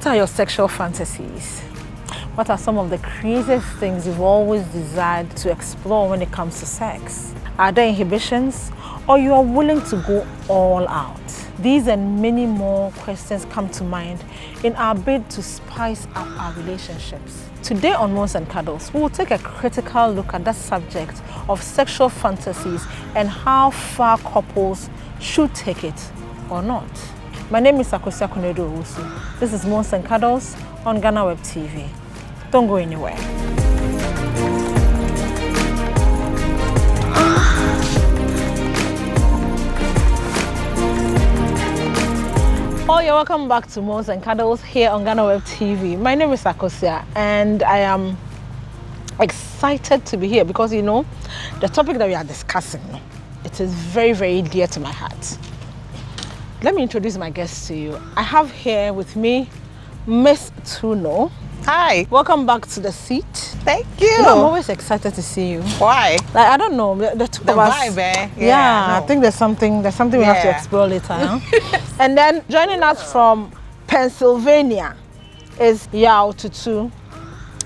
are your sexual fantasies? What are some of the craziest things you've always desired to explore when it comes to sex? Are there inhibitions, or you are willing to go all out? These and many more questions come to mind in our bid to spice up our relationships. Today on Moans Cuddles, we will take a critical look at that subject of sexual fantasies and how far couples should take it or not. My name is Akosia Konedo Owusu. This is Moans Cuddles on Ghana Web TV. Don't go anywhere. Oh, you're welcome back to Moans Cuddles here on Ghana Web TV. My name is Akosia and I am excited to be here because, you know, the topic that we are discussing, it is very, very dear to my heart. Let me introduce my guest to you. I have here with me Miss Tuno. Hi. Welcome back to the seat. Thank you. I'm always excited to see you. Why? Like, I don't know. The two The of us. vibe, eh? Yeah, I think there's something we have to explore later. And then joining us from Pennsylvania is Yao Tutu.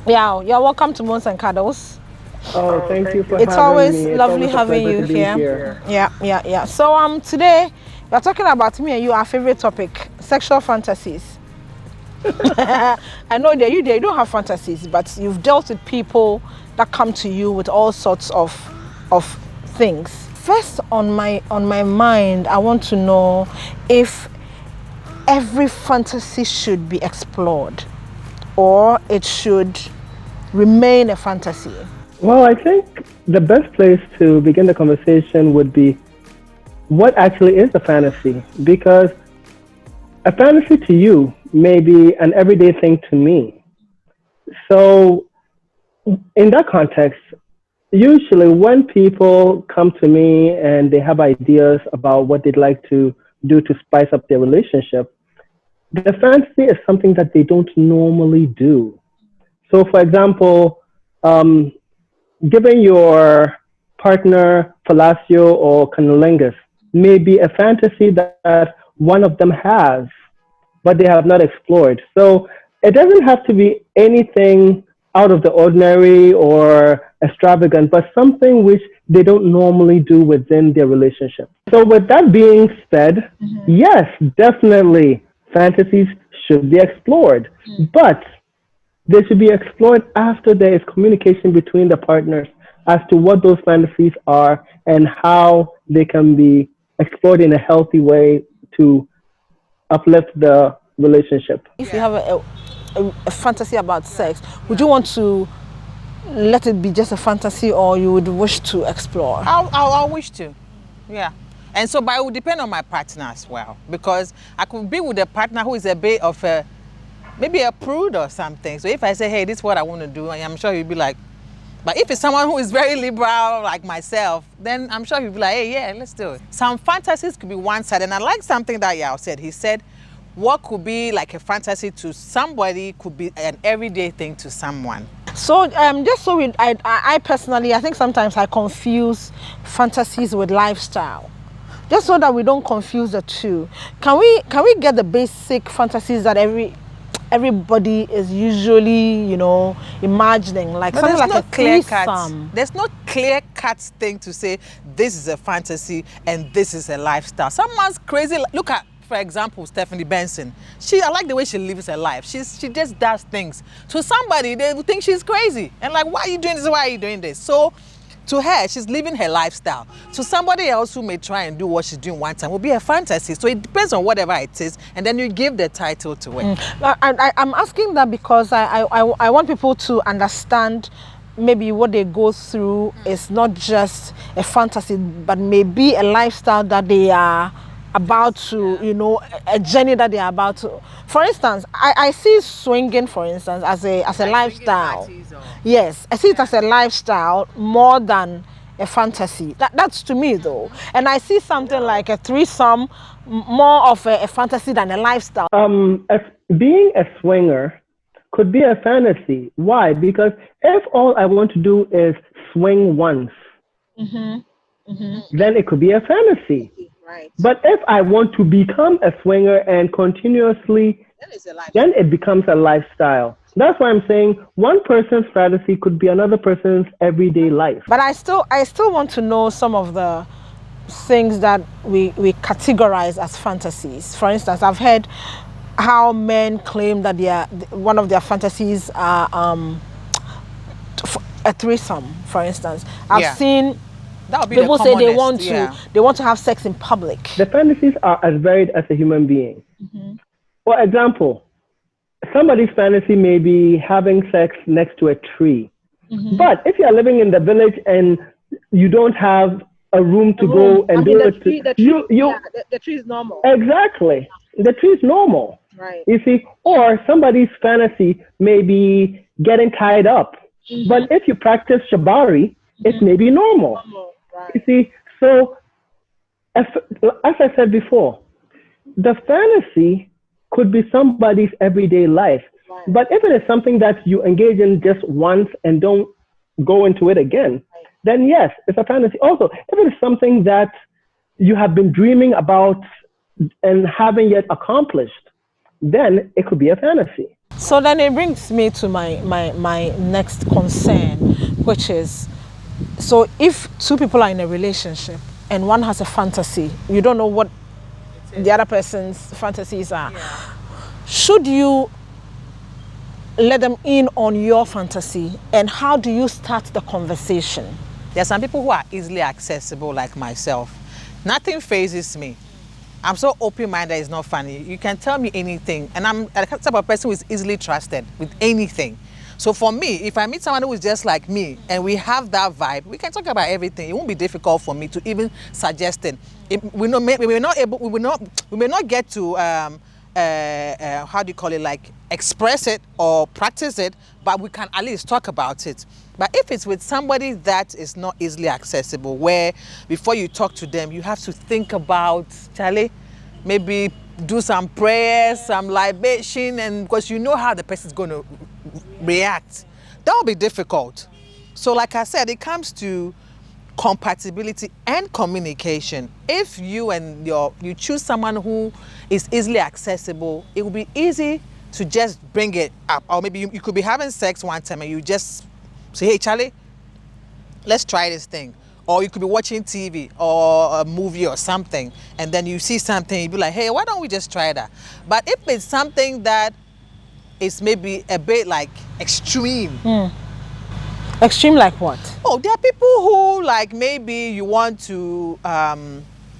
Yao, you're welcome to Moans Cuddles. Oh, thank you for having me. It's always lovely having you here. Yeah. So today we're talking about me and you, our favorite topic, sexual fantasies. I know that you don't have fantasies, but you've dealt with people that come to you with all sorts of things. First on my mind, I want to know if every fantasy should be explored or it should remain a fantasy. Well, I think the best place to begin the conversation would be what actually is a fantasy, because a fantasy to you may be an everyday thing to me. So in that context, usually when people come to me and they have ideas about what they'd like to do to spice up their relationship, the fantasy is something that they don't normally do. So for example, giving your partner fellatio or cunnilingus may be a fantasy that one of them has, but they have not explored. So it doesn't have to be anything out of the ordinary or extravagant, but something which they don't normally do within their relationship. So with that being said, yes, definitely fantasies should be explored, but they should be explored after there is communication between the partners as to what those fantasies are and how they can be explored in a healthy way to uplift the relationship. If you have a fantasy about sex, would you want to let it be just a fantasy, or you would wish to explore? I'll wish to, yeah. And so, but it would depend on my partner as well, because I could be with a partner who is a bit of maybe a prude or something. So if I say, hey, this is what I want to do, I'm sure he'll be like, but if it's someone who is very liberal like myself, then I'm sure he'll be like, hey, yeah, let's do it. Some fantasies could be one side, and I like something that Yao said. He said, what could be like a fantasy to somebody could be an everyday thing to someone. So just so I personally, I think sometimes I confuse fantasies with lifestyle. Just so that we don't confuse the two. Can we get the basic fantasies that everybody is usually, imagining, like something like a threesome? There's no clear-cut thing to say this is a fantasy and this is a lifestyle. Someone's crazy. Look at, for example, Stephanie Benson. I like the way she lives her life. She just does things. To somebody, they would think she's crazy. And like, why are you doing this? Why are you doing this? So to her, she's living her lifestyle. To somebody else who may try and do what she's doing one time will be a fantasy. So it depends on whatever it is, and then you give the title to it. I'm asking that because I want people to understand maybe what they go through is not just a fantasy, but maybe a lifestyle that they are about to, a journey that they are about to. For instance, I see swinging, for instance, as a lifestyle. Yes, I see it as a lifestyle more than a fantasy. That's to me though. And I see something like a threesome more of a fantasy than a lifestyle. Being a swinger could be a fantasy. Why? Because if all I want to do is swing once, then it could be a fantasy. Right. But if I want to become a swinger and continuously then it becomes a lifestyle. That's why I'm saying one person's fantasy could be another person's everyday life. But I still want to know some of the things that we categorize as fantasies. For instance, I've heard how men claim that one of their fantasies are a threesome, for instance. I've seen that would be people the say commonest, they want to have sex in public. The fantasies are as varied as a human being. For example, somebody's fantasy may be having sex next to a tree. But if you are living in the village and you don't have a room to go and do it, the tree is normal. Exactly. The tree is normal. Right. You see, or somebody's fantasy may be getting tied up. But if you practice shibari, it may be normal. Right. You see, so as I said before, the fantasy could be somebody's everyday life. Right. But if it is something that you engage in just once and don't go into it again, then yes, it's a fantasy. Also, if it is something that you have been dreaming about and haven't yet accomplished, then it could be a fantasy. So then it brings me to my next concern, which is, so if two people are in a relationship and one has a fantasy, you don't know what the other person's fantasies are. Should you let them in on your fantasy, and how do you start the conversation? There are some people who are easily accessible, like myself. Nothing phases me. I'm so open-minded, it's not funny. You can tell me anything, and I'm a type of person who is easily trusted with anything. So for me, if I meet someone who is just like me and we have that vibe, we can talk about everything. It won't be difficult for me to even suggest it. We may not get to how do you call it, like express it or practice it, but we can at least talk about it. But if it's with somebody that is not easily accessible, where before you talk to them, you have to think about, Charlie, maybe do some prayers, some libation, and because you know how the person's going to react, that will be difficult. So like I said, it comes to compatibility and communication. If you and you choose someone who is easily accessible, it will be easy to just bring it up. Or maybe you could be having sex one time and you just say, hey Charlie, let's try this thing. Or you could be watching TV or a movie or something, and then you see something, you be like, hey, why don't we just try that? But if it's something that is maybe a bit like extreme. Extreme like what? Oh, there are people who, like, maybe you want to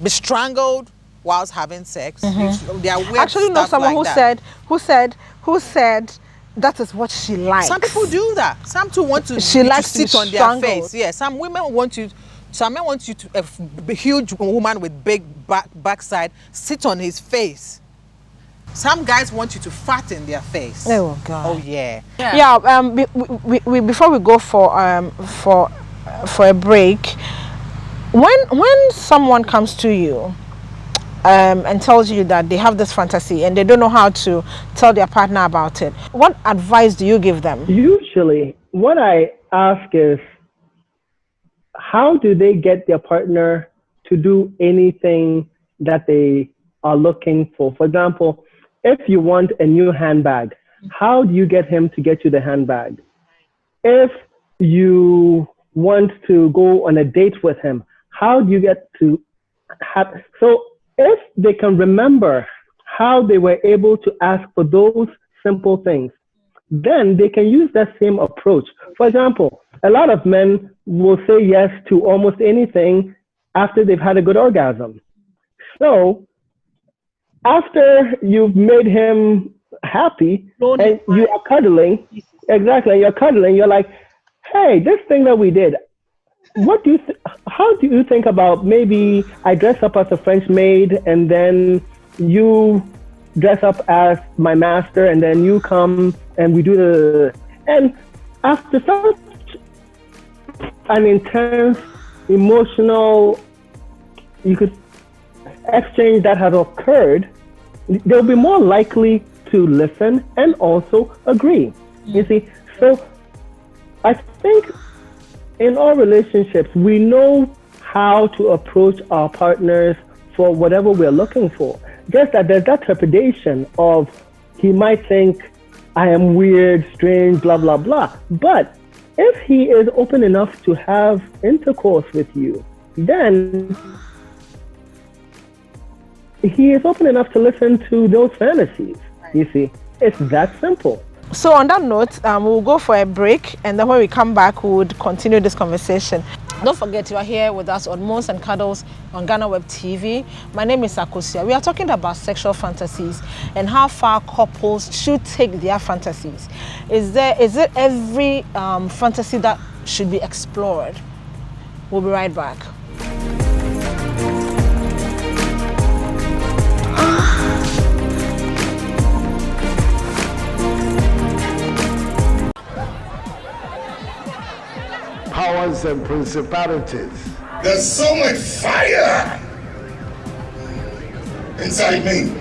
be strangled whilst having sex. They are weird. Actually, know someone like who said that is what she likes. Some people do that. Some too want to. She likes to sit to on their face. Yeah. Some women want you. Some men want you to a huge woman with big backside sit on his face. Some guys want you to fart in their face. Oh God. Oh yeah. We before we go for a break, when someone comes to you and tells you that they have this fantasy and they don't know how to tell their partner about it, what advice do you give them? Usually, what I ask is, how do they get their partner to do anything that they are looking for? For example, if you want a new handbag, how do you get him to get you the handbag? If you want to go on a date with him, how do you get to have... So if they can remember how they were able to ask for those simple things, then they can use that same approach. For example, a lot of men will say yes to almost anything after they've had a good orgasm. So after you've made him happy and you are cuddling, exactly, you're cuddling, you're like, hey, this thing that we did, how do you think about maybe I dress up as a French maid and then you dress up as my master and then you come and we do and after such an intense emotional exchange that has occurred, they'll be more likely to listen and also agree. You see, so I think in all relationships, we know how to approach our partners for whatever we're looking for. Just that there's that trepidation of he might think I am weird, strange, blah, blah, blah. But if he is open enough to have intercourse with you, then he is open enough to listen to those fantasies. You see, it's that simple. So on that note, we'll go for a break, and then when we come back, we would continue this conversation. Don't forget, you are here with us on Moans and Cuddles on Ghana Web TV. My name is Akosia. We are talking about sexual fantasies and how far couples should take their fantasies. Is it every fantasy that should be explored? We'll be right back. Powers and principalities. There's so much fire inside me.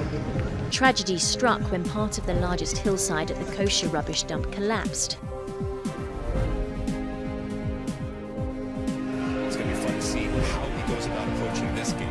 Tragedy struck when part of the largest hillside at the kosher rubbish dump collapsed. It's going to be fun to see how he goes about approaching this game.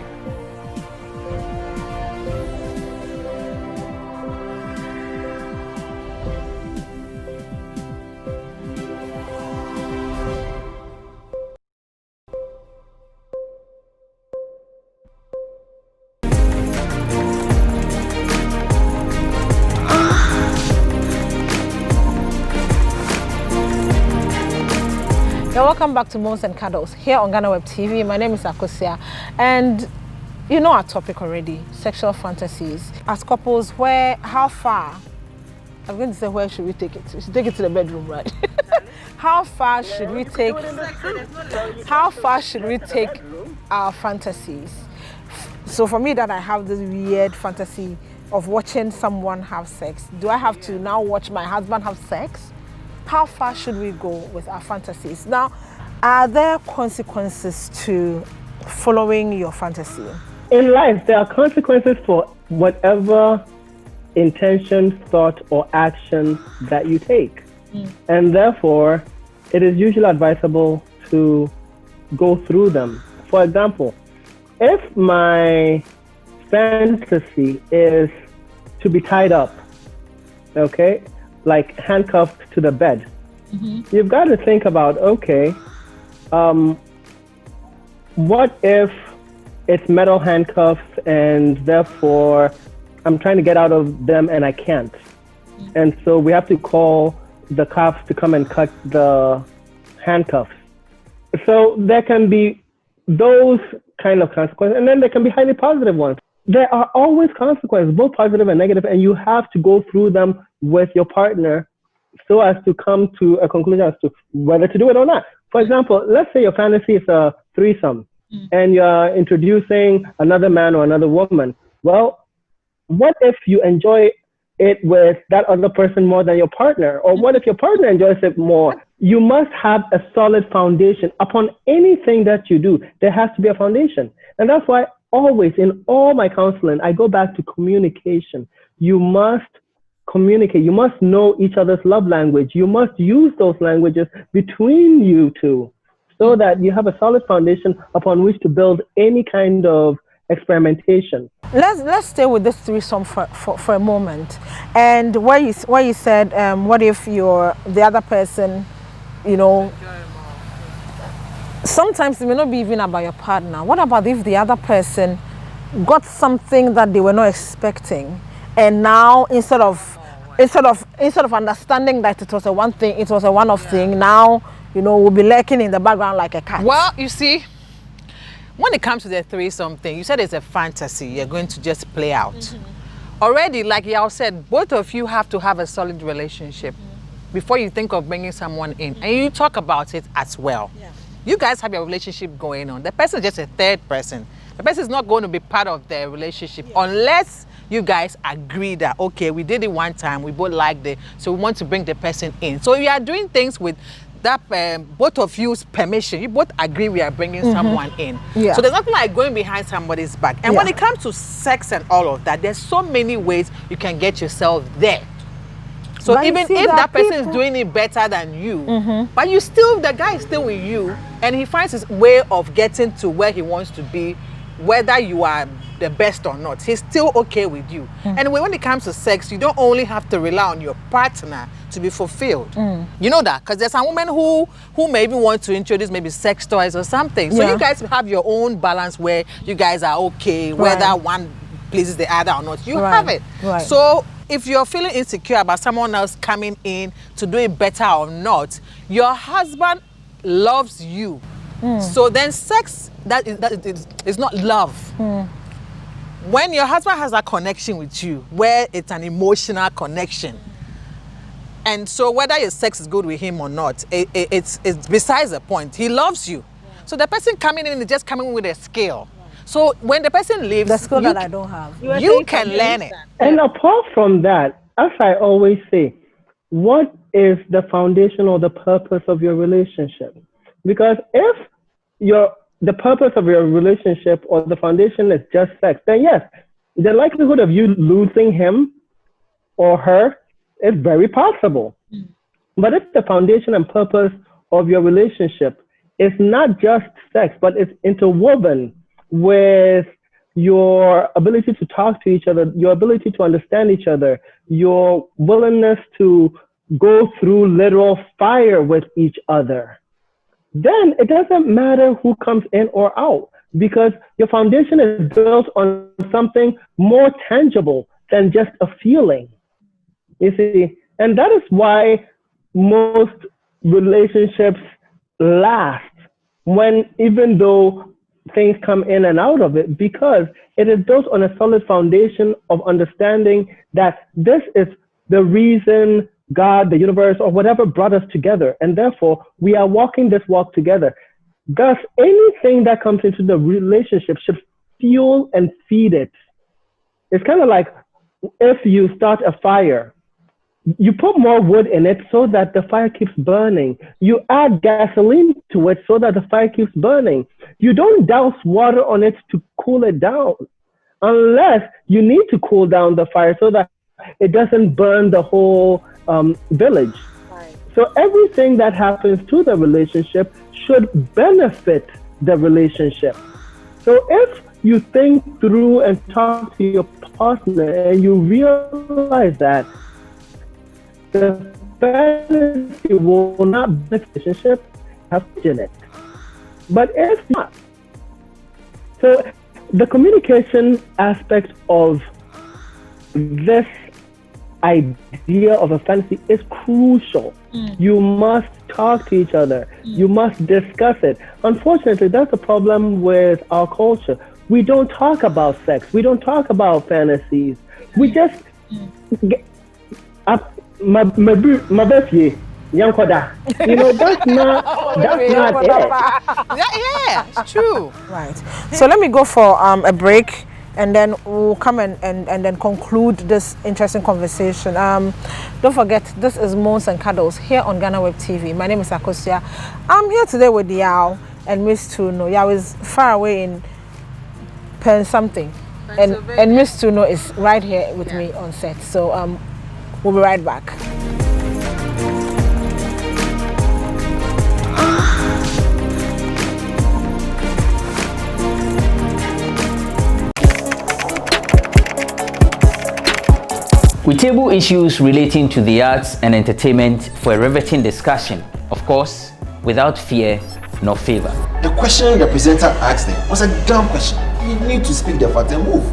Yeah, welcome back to Moans and Cuddles here on Ghana Web TV. My name is Akosia, and you know our topic already: sexual fantasies. As couples, how far? I'm going to say, where should we take it? We should take it to the bedroom, right? How far should we take? How far should we take our fantasies? So for me, that I have this weird fantasy of watching someone have sex. Do I have to now watch my husband have sex? How far should we go with our fantasies? Now, are there consequences to following your fantasy? In life, there are consequences for whatever intention, thought, or action that you take. And therefore, it is usually advisable to go through them. For example, if my fantasy is to be tied up, okay, like handcuffed to the bed, you've got to think about, okay, what if it's metal handcuffs and therefore I'm trying to get out of them and I can't? And so we have to call the cops to come and cut the handcuffs. So there can be those kind of consequences, and then there can be highly positive ones. There are always consequences, both positive and negative, and you have to go through them with your partner so as to come to a conclusion as to whether to do it or not. For example, let's say your fantasy is a threesome and you're introducing another man or another woman. Well, what if you enjoy it with that other person more than your partner? Or what if your partner enjoys it more? You must have a solid foundation. Upon anything that you do, there has to be a foundation. And that's why always in all my counseling, I go back to communication. You must communicate. You must know each other's love language. You must use those languages between you two so that you have a solid foundation upon which to build any kind of experimentation. Let's stay with this threesome for a moment. And where you said, what if the other person, sometimes it may not be even about your partner. What about if the other person got something that they were not expecting, and now instead of understanding that it was a one-off thing, now we'll be lurking in the background like a cat? Well, you see, when it comes to the threesome thing, you said it's a fantasy you're going to just play out. Already, like y'all said, both of you have to have a solid relationship before you think of bringing someone in, and you talk about it as well. You guys have your relationship going on. The person is just a third person. The person is not going to be part of the relationship unless you guys agree that, okay, we did it one time, we both liked it, so we want to bring the person in. So you are doing things with that both of you's permission. You both agree we are bringing someone in. So there's nothing like going behind somebody's back. And when it comes to sex and all of that, there's so many ways you can get yourself there. So but even if that person is doing it better than you, but the guy is still with you, and he finds his way of getting to where he wants to be, whether you are the best or not, he's still okay with you. And when it comes to sex, you don't only have to rely on your partner to be fulfilled. You know that? Because there's some women who maybe want to introduce maybe sex toys or something. So you guys have your own balance where you guys are okay, whether one pleases the other or not. You have it. Right. So if you're feeling insecure about someone else coming in to do it better or not, your husband loves you. So then sex, that is not love. When your husband has a connection with you, where it's an emotional connection, and so whether your sex is good with him or not, it's besides the point. He loves you. So the person coming in is just coming with a skill. So when the person leaves, The skill that I don't have. you can learn it. And apart from that, as I always say, what is the foundation or the purpose of your relationship? Because if the purpose of your relationship or the foundation is just sex, then yes, the likelihood of you losing him or her is very possible. But if the foundation and purpose of your relationship is not just sex, but it's interwoven with your ability to talk to each other, your ability to understand each other, your willingness to go through literal fire with each other, then it doesn't matter who comes in or out, because your foundation is built on something more tangible than just a feeling. You see, and that is why most relationships last even though things come in and out of it, because it is built on a solid foundation of understanding that this is the reason God, the universe, or whatever brought us together. And therefore, we are walking this walk together. Thus, anything that comes into the relationship should fuel and feed it. It's kind of like if you start a fire, you put more wood in it so that the fire keeps burning. You add gasoline to it so that the fire keeps burning. You don't douse water on it to cool it down, unless you need to cool down the fire so that it doesn't burn the whole village. Right. So everything that happens to the relationship should benefit the relationship. So if you think through and talk to your partner and you realize that the fantasy will not benefit the relationship, have in it. But if not, so the communication aspect of this idea of a fantasy is crucial. You must talk to each other. You must discuss it. Unfortunately, that's a problem with our culture. We don't talk about sex. We don't talk about fantasies. We just my birthday, young koda. You know, that's not it. Yeah, it's true. Right. So let me go for a break, and then we'll come and then conclude this interesting conversation. Don't forget, this is Moans and Cuddles here on Ghana Web TV. My name is Akosia. I'm here today with Yao and Miss Tuno. Yao is far away in Pen something, and Miss Tuno is right here with me on set. So we'll be right back. We table issues relating to the arts and entertainment for a riveting discussion, of course, without fear nor favor. The question the presenter asked them was a dumb question. You need to speak the fact and move.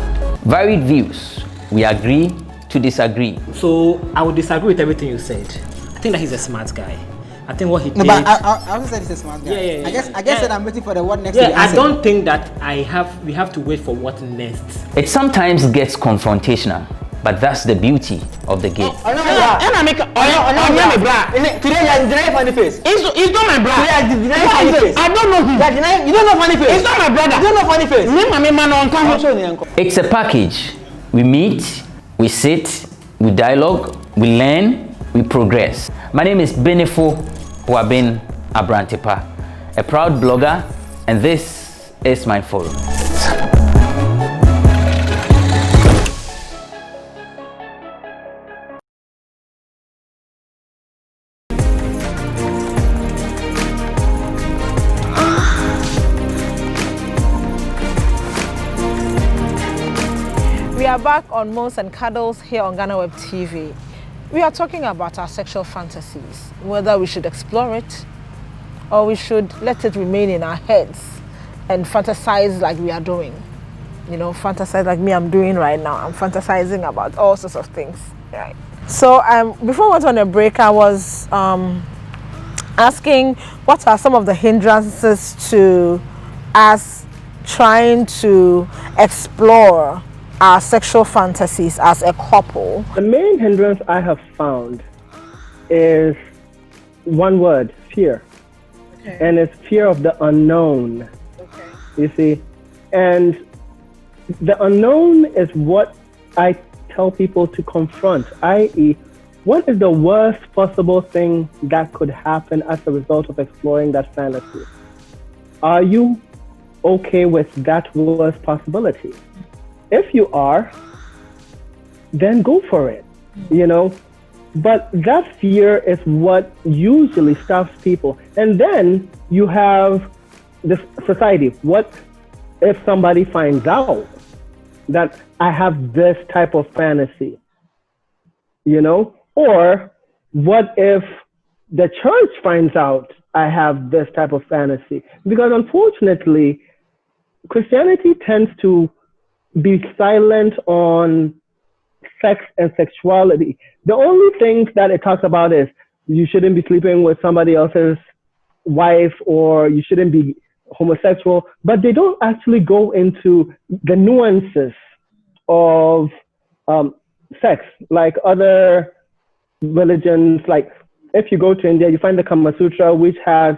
Varied views. We agree to disagree. So I would disagree with everything you said. I think that he's a smart guy. I think what he did. No, but I also said he's a smart guy. Yeah. I guess that I'm waiting for the what next. Yeah, I don't think that we have to wait for what next. It sometimes gets confrontational, but that's the beauty of the game. Today you're denying funny face. It's not my brother. Today you're denying funny face. I don't know him. You don't know funny face. It's not my brother. You don't know funny face. It's a package. We meet, we sit, we dialogue, we learn, we progress. My name is Benefo Wabin Abrantepa, a proud blogger, and this is my forum. are back on Moans and Cuddles here on Ghana Web TV. We are talking about our sexual fantasies, whether we should explore it or we should let it remain in our heads and fantasize like we are doing. You know, fantasize like me I'm doing right now. I'm fantasizing about all sorts of things. Right. So before we went on a break, I was asking what are some of the hindrances to us trying to explore our sexual fantasies as a couple. The main hindrance I have found is one word, fear. Okay. And it's fear of the unknown. Okay. You see? And the unknown is what I tell people to confront, i.e., what is the worst possible thing that could happen as a result of exploring that fantasy? Are you okay with that worst possibility? If you are, then go for it, you know? But that fear is what usually stops people. And then you have this society. What if somebody finds out that I have this type of fantasy, you know? Or what if the church finds out I have this type of fantasy? Because unfortunately, Christianity tends to be silent on sex and sexuality. The only things that it talks about is you shouldn't be sleeping with somebody else's wife or you shouldn't be homosexual, but they don't actually go into the nuances of sex like other religions. Like if you go to India, you find the Kama Sutra, which has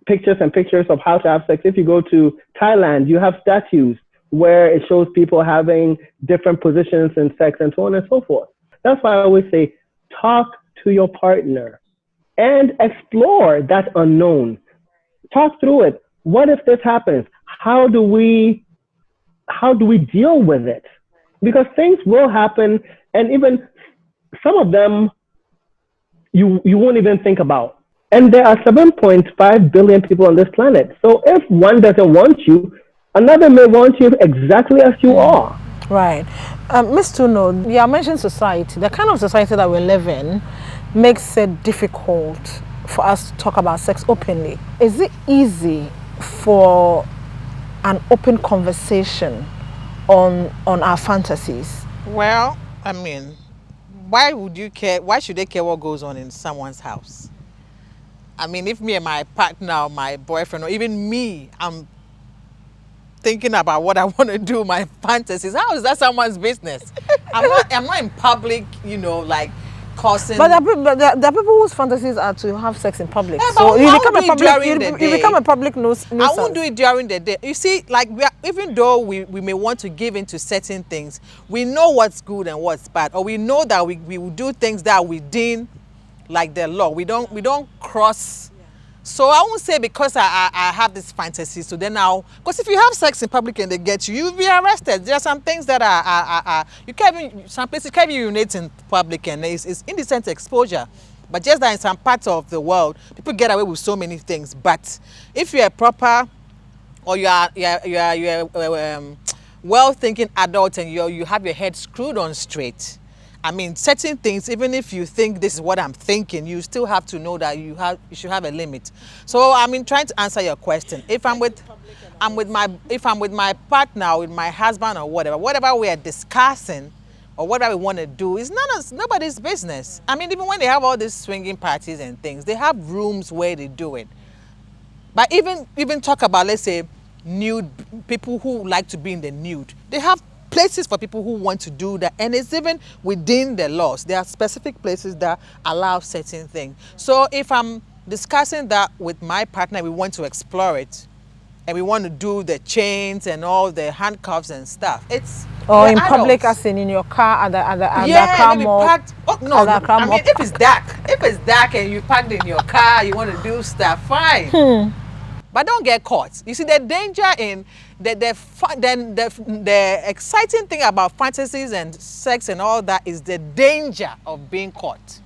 pictures and pictures of how to have sex. If you go to Thailand, you have statues where it shows people having different positions in sex and so on and so forth. That's why I always say, talk to your partner and explore that unknown. Talk through it. What if this happens? How do we deal with it? Because things will happen, and even some of them you won't even think about. And there are 7.5 billion people on this planet. So if one doesn't want you, another may want you exactly as you are. Right. Ms. Tuno, you mentioned society. The kind of society that we live in makes it difficult for us to talk about sex openly. Is it easy for an open conversation on our fantasies? Well, I mean, why would you care? Why should they care what goes on in someone's house? I mean, if me and my partner or my boyfriend or even me, I'm thinking about what I want to do, my fantasies, how is that someone's business? I'm not in public, you know, like causing. But there are people whose fantasies are to have sex in public. Yeah, so you become a public nuisance. I won't do it during the day. You see, like even though we may want to give into certain things, we know what's good and what's bad, or we know that we will do things that we deem like the law. We don't cross. So I won't say because I have this fantasy, so then now, because if you have sex in public and they get you, you'll be arrested. There are some things that are you can't even, some places you can't even urinate in public, and it's indecent exposure. But just that in some parts of the world, people get away with so many things. But if you're a proper, or you're well-thinking adult and you have your head screwed on straight, I mean, certain things, even if you think this is what I'm thinking, you still have to know that you should have a limit. So I mean, trying to answer your question, if I'm with my partner, with my husband or whatever we are discussing or whatever we want to do is nobody's business. I mean, even when they have all these swinging parties and things, they have rooms where they do it. But even talk about, let's say, nude people who like to be in the nude, they have places for people who want to do that, and it's even within the laws. There are specific places that allow certain things. So if I'm discussing that with my partner, we want to explore it, and we want to do the chains and all the handcuffs and stuff. It's or in adults. Public, as in your car, at the car mall. I mean, if it's dark and you parked in your car, you want to do stuff, fine. But don't get caught. You see, the danger in the exciting thing about fantasies and sex and all that is the danger of being caught.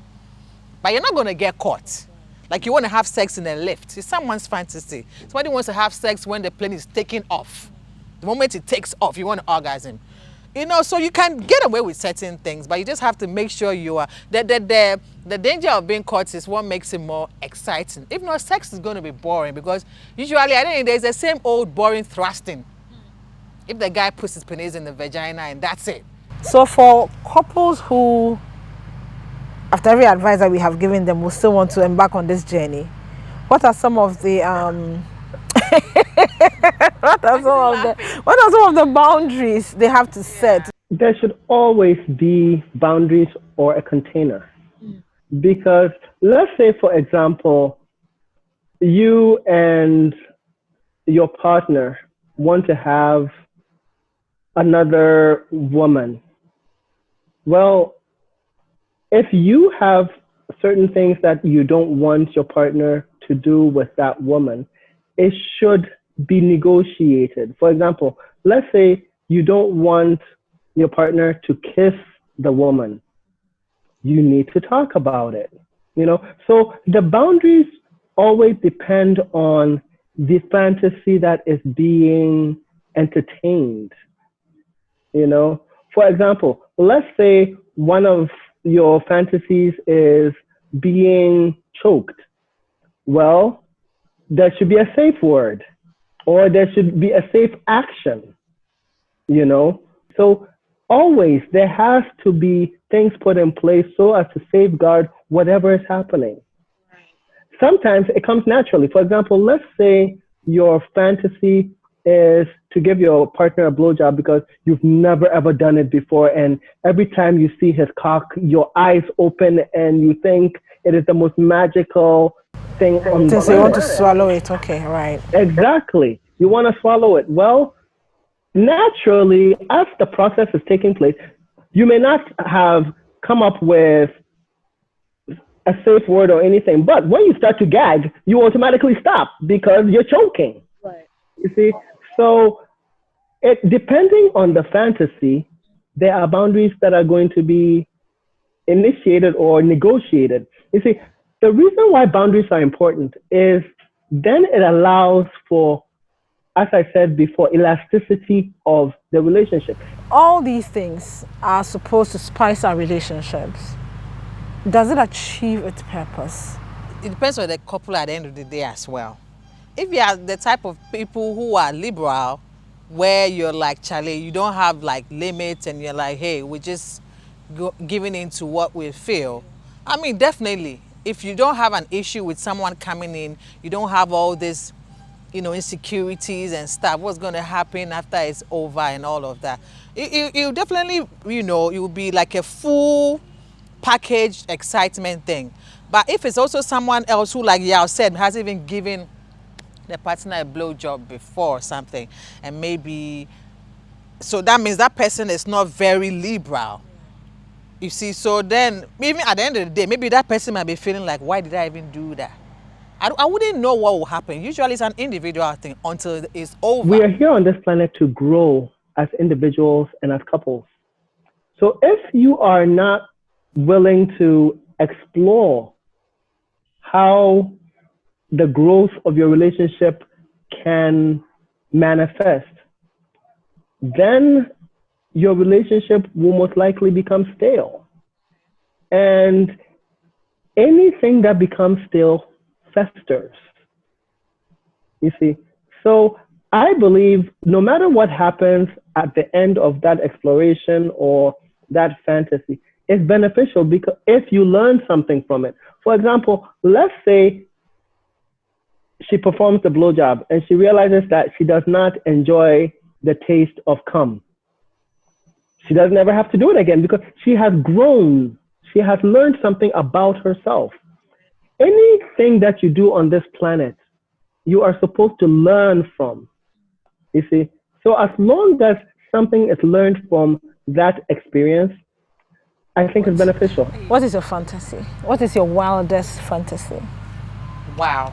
But you're not going to get caught. Like you want to have sex in a lift. It's someone's fantasy. Somebody wants to have sex when the plane is taking off. The moment it takes off, you want to orgasm. You know, so you can get away with certain things, but you just have to make sure you are. The danger of being caught is what makes it more exciting. If not, sex is going to be boring because usually at the end of the day, it's the same old boring thrusting. If the guy puts his penis in the vagina and that's it. So for couples who, after every advice that we have given them, will still want to embark on this journey, what are some of the what are some of the boundaries they have to set? There should always be boundaries or a container. Because let's say, for example, you and your partner want to have another woman. Well, if you have certain things that you don't want your partner to do with that woman, it should be negotiated. For example, let's say you don't want your partner to kiss the woman. You need to talk about it, you know? So the boundaries always depend on the fantasy that is being entertained, you know? For example, let's say one of your fantasies is being choked. Well, there should be a safe word or there should be a safe action, you know? So always there has to be things put in place so as to safeguard whatever is happening. Sometimes it comes naturally. For example, let's say your fantasy is to give your partner a blowjob because you've never ever done it before, and every time you see his cock, your eyes open and you think it is the most magical thing on the planet. So you want to swallow it, okay, right. Exactly. You want to swallow it. Well, naturally, as the process is taking place, you may not have come up with a safe word or anything, but when you start to gag, you automatically stop because you're choking. Right. You see? So depending on the fantasy, there are boundaries that are going to be initiated or negotiated. You see, the reason why boundaries are important is then it allows for, as I said before, elasticity of the relationship. All these things are supposed to spice our relationships. Does it achieve its purpose? It depends on the couple at the end of the day as well. If you are the type of people who are liberal, where you're like, Charlie, you don't have like limits and you're like, hey, we're just giving into what we feel. I mean, definitely, if you don't have an issue with someone coming in, you don't have all this, you know, insecurities and stuff, what's going to happen after it's over and all of that. You definitely, you know, it will be like a full package excitement thing. But if it's also someone else who, like Yao said, has even given the partner a blowjob before or something, and maybe, so that means that person is not very liberal. You see, so then even at the end of the day, maybe that person might be feeling like, why did I even do that? I wouldn't know what will happen. Usually it's an individual thing until it's over. We are here on this planet to grow as individuals and as couples. So if you are not willing to explore how the growth of your relationship can manifest, then your relationship will most likely become stale. And anything that becomes stale festers. You see? So I believe no matter what happens at the end of that exploration or that fantasy, it's beneficial because if you learn something from it. For example, let's say she performs the blowjob and she realizes that she does not enjoy the taste of cum. She doesn't ever have to do it again because she has grown. She has learned something about herself. Anything that you do on this planet, you are supposed to learn from. You see? So as long as something is learned from that experience, I think it's beneficial. What is your fantasy? What is your wildest fantasy? Wow.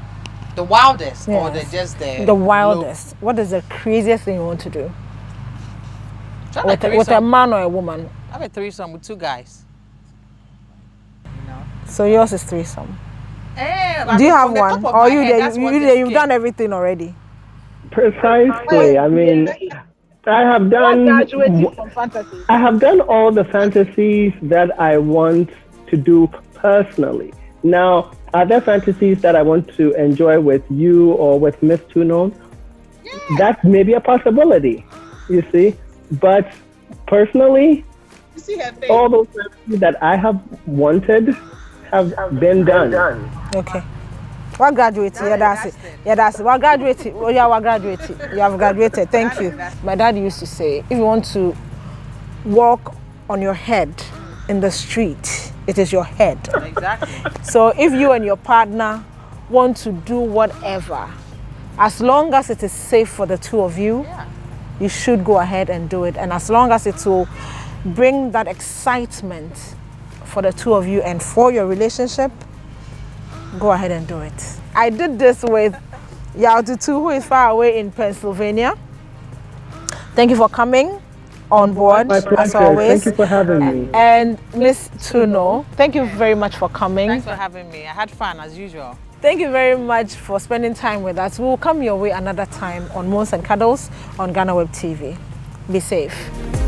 The wildest, yes. or the wildest. What is the craziest thing you want to do? With a man or a woman? I have a threesome with two guys. You know? So yours is threesome. Do you have one? Or you've done everything already? Precisely. I mean, I have done. Graduating from fantasies. I have done all the fantasies that I want to do personally. Now, are there fantasies that I want to enjoy with you or with Miss Tuno? Yeah. That may be a possibility, you see. But personally, you see her face. All those fantasies that I have wanted have been done. Okay. What graduated? Yeah, that's it. Yeah, that's it. What graduated? Oh, yeah, what graduated? You have graduated. Thank you. My dad used to say, if you want to walk on your head in the street, it is your head. Exactly. So if you and your partner want to do whatever, as long as it is safe for the two of you, you should go ahead and do it. And as long as it will bring that excitement for the two of you and for your relationship, go ahead and do it. I did this with Yao Tutu, who is far away in Pennsylvania. Thank you for coming on board, My pleasure. as always. Thank you for having me. And Miss Tuno, thank you very much for coming. Thanks for having me. I had fun as usual. Thank you very much for spending time with us. We will come your way another time on Moans and Cuddles on Ghana Web TV. Be safe.